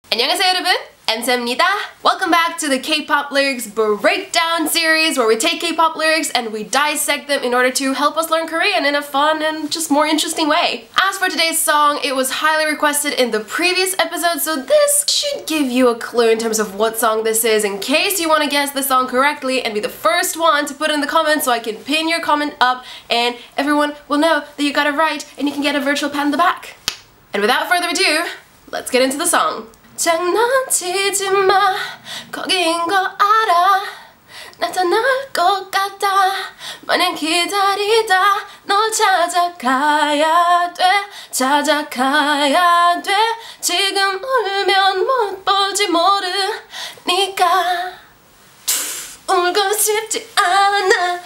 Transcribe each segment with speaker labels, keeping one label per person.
Speaker 1: 안녕하세요 여러분, 엠쌤입니다. Welcome back to the K-pop lyrics breakdown series where we take K-pop lyrics and we dissect them in order to help us learn Korean in a fun and just more interesting way. As for today's song, it was highly requested in the previous episode, so this should give you a clue in terms of what song this is in case you want to guess the song correctly and be the first one to put in the comments so I can pin your comment up and everyone will know that you got it right and you can get a virtual pat in the back. And without further ado, let's get into the song. 장난치지 마, 거기인 거 알아. 나타날 것 같아. 마냥 기다리다 널 찾아가야 돼. 찾아가야 돼. 지금 울면 못 볼지 모르니까. 울고 싶지 않아.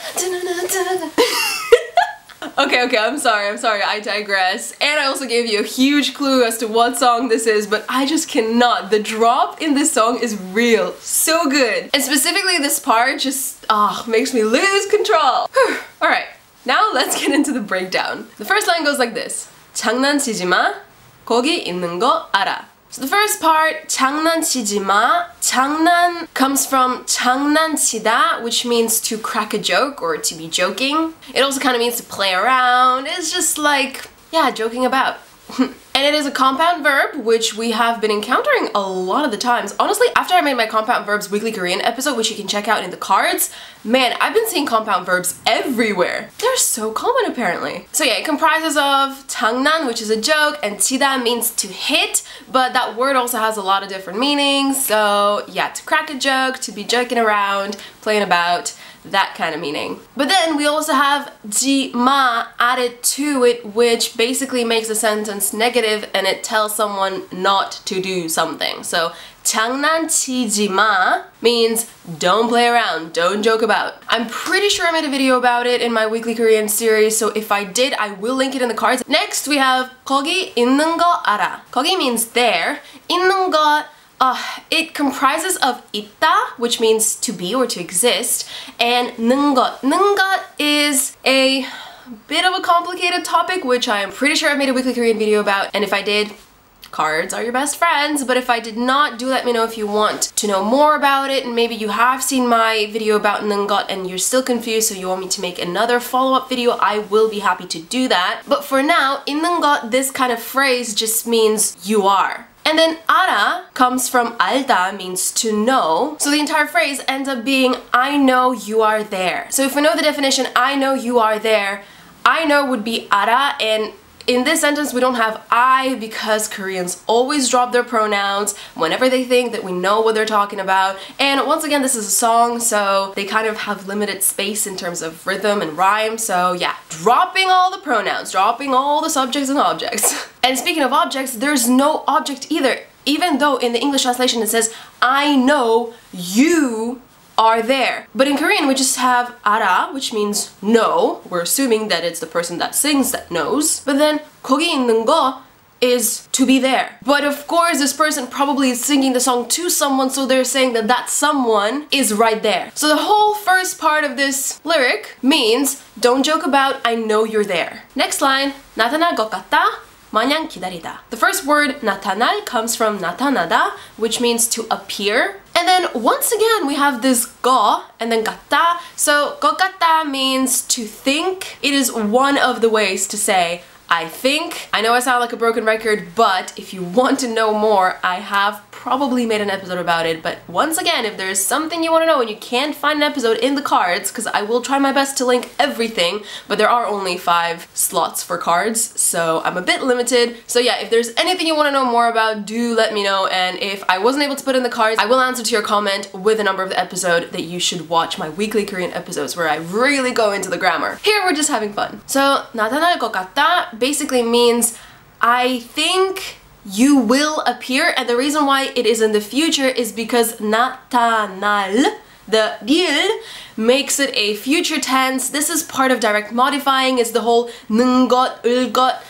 Speaker 1: Okay, I'm sorry, I digress. And I also gave you a huge clue as to what song this is, but I just cannot. The drop in this song is real. So good. And specifically this part just, makes me lose control. Alright, now let's get into the breakdown. The first line goes like this. 장난치지 마, 거기 있는 거 알아. So the first part, 장난치지 마. 장난 comes from 장난치다, which means to crack a joke or to be joking. It also kind of means to play around. It's just like, yeah, joking about. And it is a compound verb, which we have been encountering a lot of the times. Honestly, after I made my compound verbs weekly Korean episode, which you can check out in the cards, man, I've been seeing compound verbs everywhere. They're so common apparently. So yeah, it comprises of 장난, which is a joke, and 치다 means to hit, but that word also has a lot of different meanings. So yeah, to crack a joke, to be joking around, playing about, that kind of meaning. But then we also have 지 마 added to it, which basically makes a sentence negative and it tells someone not to do something. So 장난치지 마 means don't play around, don't joke about. I'm pretty sure I made a video about it in my weekly Korean series, so if I did, I will link it in the cards. Next we have 거기 있는 거 알아. 거기 means there. 있는 것, it comprises of 있다, which means to be or to exist, and 는 것. 는 것 is a bit of a complicated topic, which I am pretty sure I've made a weekly Korean video about, and if I did, cards are your best friends, but if I did not, do let me know if you want to know more about it, and maybe you have seen my video about 는 것 and you're still confused, so you want me to make another follow-up video, I will be happy to do that. But for now, 있는 것, this kind of phrase just means you are. And then 알아 comes from 알다, means to know. So the entire phrase ends up being I know you are there. So if we know the definition, I know you are there, I know would be 알아, and in this sentence we don't have I because Koreans always drop their pronouns whenever they think that we know what they're talking about. And once again, this is a song, so they kind of have limited space in terms of rhythm and rhyme. So yeah, dropping all the pronouns, dropping all the subjects and objects. And speaking of objects, there's no object either, even though in the English translation it says I know you are there. But in Korean we just have 알아, which means know. We're assuming that it's the person that sings that knows. But then 거기 있는 거 is to be there. But of course this person probably is singing the song to someone, so they're saying that that someone is right there. So the whole first part of this lyric means don't joke about, I know you're there. Next line, 나타날 것 같다, 마냥 기다리다. The first word 나타날 comes from 나타나다, which means to appear. And then once again we have this 거 and then 같다. So 것 같다 means to think. It is one of the ways to say I think. I know I sound like a broken record, but if you want to know more, I have probably made an episode about it. But once again, if there's something you want to know and you can't find an episode in the cards, because I will try my best to link everything, but there are only 5 slots for cards, so I'm a bit limited. So yeah, if there's anything you want to know more about, do let me know, and if I wasn't able to put in the cards, I will answer to your comment with the number of the episode that you should watch my weekly Korean episodes where I really go into the grammar. Here we're just having fun. So 나타날 것 같다 basically means I think you will appear, and the reason why it is in the future is because 나타날, the 일, makes it a future tense. This is part of direct modifying. It's the whole 는 것, 을 것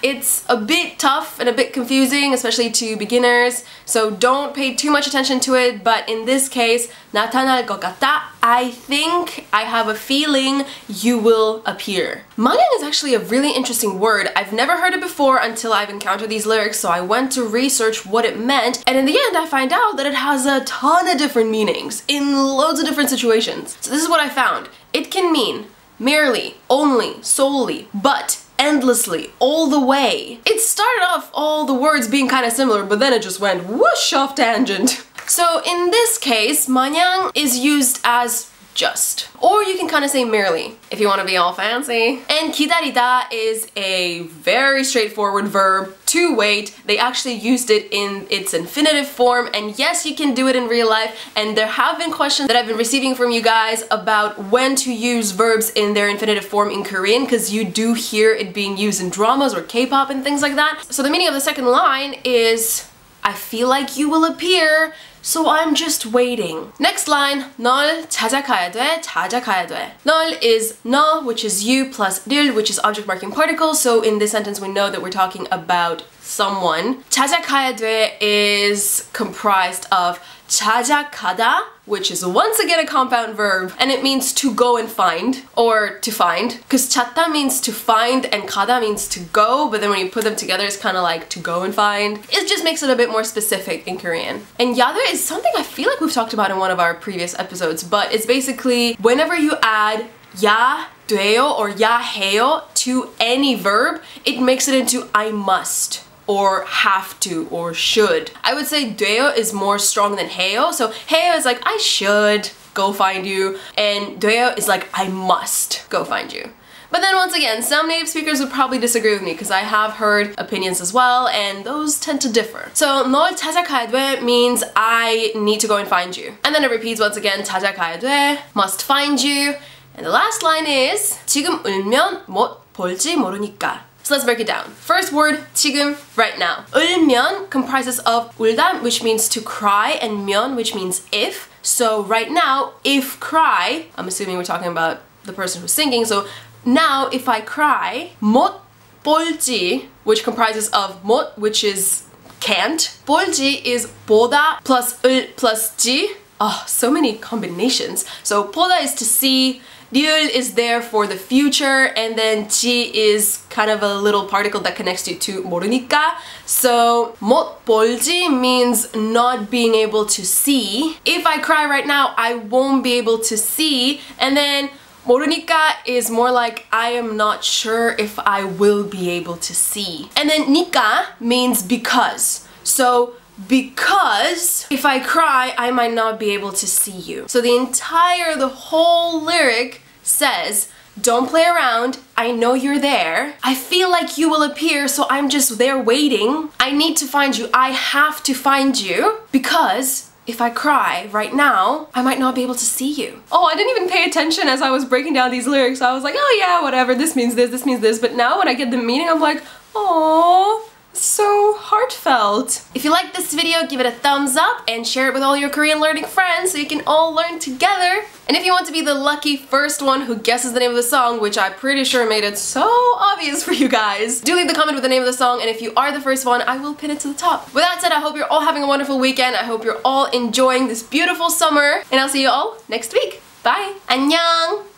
Speaker 1: It's a bit tough and a bit confusing, especially to beginners, so don't pay too much attention to it, but in this case, 나타날 것 같다, I think, I have a feeling you will appear. 마냥 is actually a really interesting word. I've never heard it before until I've encountered these lyrics, so I went to research what it meant, and in the end I find out that it has a ton of different meanings in loads of different situations. So this is what I found. It can mean merely, only, solely, but, endlessly, all the way. It started off all the words being kind of similar, but then it just went whoosh off tangent. So in this case, 마냥 is used as just. Or you can kind of say merely, if you want to be all fancy. And 기다리다 is a very straightforward verb, to wait. They actually used it in its infinitive form, and yes, you can do it in real life, and there have been questions that I've been receiving from you guys about when to use verbs in their infinitive form in Korean, because you do hear it being used in dramas or K-pop and things like that. So the meaning of the second line is, I feel like you will appear, so I'm just waiting. Next line, 널 찾아가야 돼, 찾아가야 돼. 널 is 너, which is you, plus 를, which is object marking particle, so in this sentence we know that we're talking about someone. 찾아가야 돼 is comprised of 찾아가다, which is once again a compound verb, and it means to go and find, or to find, because 찾다 means to find and 가다 means to go, but then when you put them together it's kind of like to go and find. It just makes it a bit more specific in Korean. And 야돼 is something I feel like we've talked about in one of our previous episodes, but it's basically whenever you add 야 돼요 or 야 해요 to any verb, it makes it into I must, or have to, or should. I would say 돼요 is more strong than 해요. So 해요 is like I should go find you, and 돼요 is like I must go find you. But then once again, some native speakers would probably disagree with me because I have heard opinions as well, and those tend to differ. So 널 찾아가야 돼 means I need to go and find you. And then it repeats once again, 찾아가야 돼, must find you. And the last line is 지금 울면 못 볼지 모르니까. So let's break it down. First word, 지금, right now. 울면 comprises of 울다, which means to cry, and 면, which means if. So right now, if cry, I'm assuming we're talking about the person who's singing, so now if I cry, 못 볼지, which comprises of 못, which is can't. 볼지 is 보다 plus 을 plus 지. Oh, so many combinations. So 보다 is to see, 리을 is there for the future, and then 지 is kind of a little particle that connects you to 모르니까. So 못 볼지 means not being able to see. If I cry right now, I won't be able to see. And then 모르니까 is more like I am not sure if I will be able to see. And then 니까 means because. So because if I cry, I might not be able to see you. So the whole lyric says, don't play around, I know you're there, I feel like you will appear, so I'm just there waiting, I need to find you, I have to find you, because if I cry right now, I might not be able to see you. Oh, I didn't even pay attention as I was breaking down these lyrics. I was like, oh yeah, whatever, this means this, but now when I get the meaning, I'm like, oh, so heartfelt. If you like this video, give it a thumbs up and share it with all your Korean learning friends so you can all learn together. And if you want to be the lucky first one who guesses the name of the song, which I'm pretty sure made it so obvious for you guys, do leave the comment with the name of the song, and if you are the first one, I will pin it to the top. With that said, I hope you're all having a wonderful weekend. I hope you're all enjoying this beautiful summer, and I'll see you all next week. Bye! 안녕!